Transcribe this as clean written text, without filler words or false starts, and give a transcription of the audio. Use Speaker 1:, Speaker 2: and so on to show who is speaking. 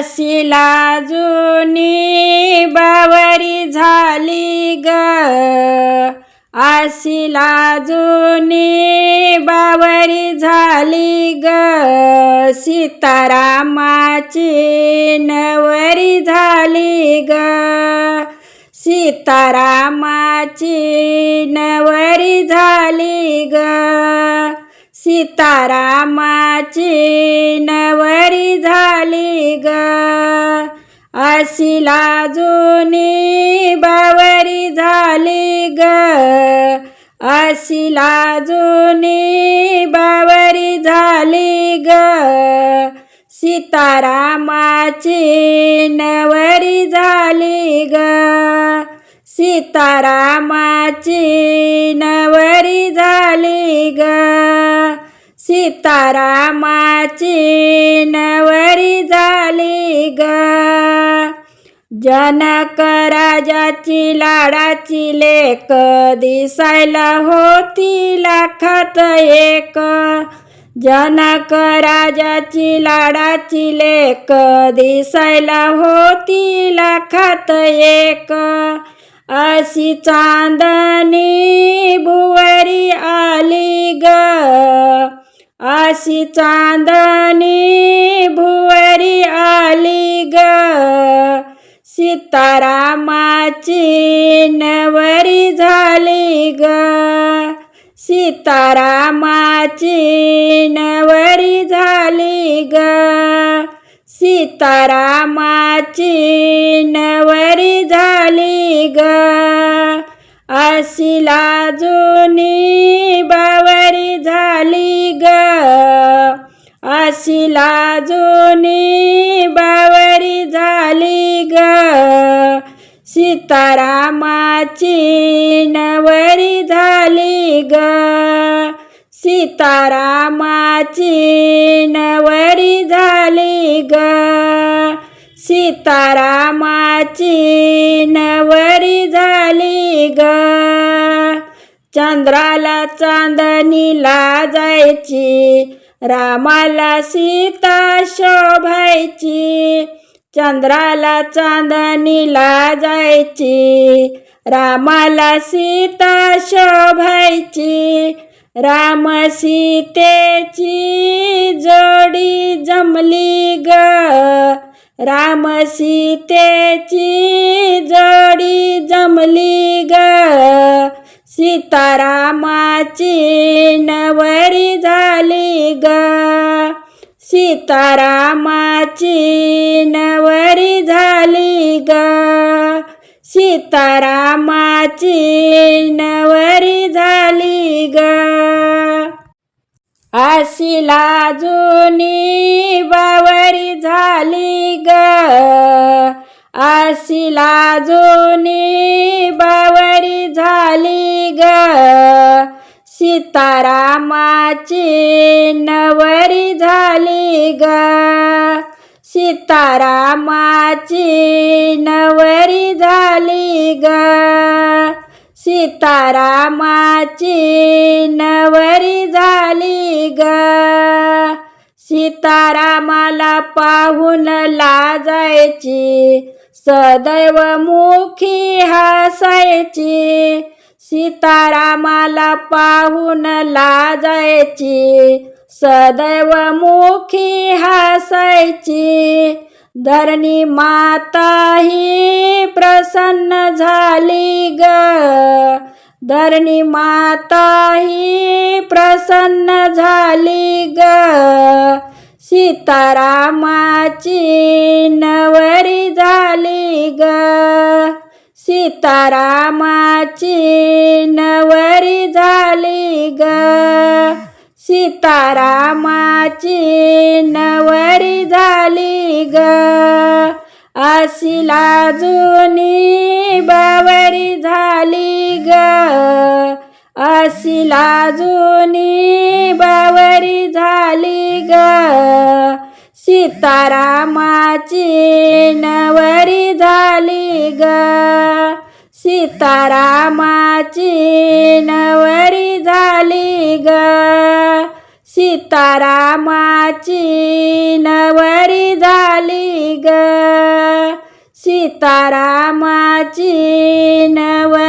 Speaker 1: अशीला जुनी बावरी झाली ग, अशीला जुनी बावरी झाली ग, सीतारामाची नवरी झाली ग, सीतारामाची नवरी झाली ग, सीतारामाची नवरी झाली ग, अशीला जुनी बावरी झाली ग, अशीला जुनी बावरी झाली ग, सीतारामाची नवरी झाली ग, सीतारामाची नवरी झाली ग, सीतारामाची नवरी झाली ग. जनक राजाची लाडाची लेक, दिसायला होती लाखात एक, जनक राजाची लाडाची लेक, दिसायला होती लाखात एक, अशी चांदणी भुवरी आली ग, अशी चांदणी भुवरी आली ग, सीतारामाची नवरी झाली ग, सीतारामाची नवरी झाली ग, सीतारामाची नवरी झाली ग, अशीला जुनी बावरी झाली ग, अशीला जुनी बावरी झाली ग, सीतारामाची नवरी झाली ग, सीतारामाची नवरी झाली ग, सीतारामाची नवरी झाली ग. चंद्राला चांदणीला जायची, रामाला सीता शोभायची, चंद्राला चांदणीला जायची, रामाला सीता शोभायची, राम सीतेची जोडी जमली ग, राम सीतेची जोडी जमली ग, सीतारामाची नवरी झाली ग, सीतारामाची नवरी झाली ग, सीतारामाची नवरी झाली ग. अशीला जुनी बावरी झाली ग, अशीला जुनी बावरी झाली ग, सीतारामाची नवरी झाली ग, सीतारामाची नवरी झाली ग, सीतारामाची नवरी झाली ग, सीतारामाला पाहून लाजायची, सदैव मुखी हसायची, सीतारामाला पाहून लाजायची, सदैव मुखी हसायची, धरणी माता ही प्रसन्न झाली ग, धरणी माता ही प्रसन्न झाली ग, सीतारामाची नवरी झाली ग, सीतारामाची नवरी झाली ग, सीतारामाची नवरी झाली ग, अशीला जुनी बावरी झाली ग, अशीला जुनी बावरी झाली ग, सीतारामाची नवरी झाली ग, सीतारामाची नवरी झाली ग, सीतारामाची नवरी झाली ग. सीतारामाची नवरी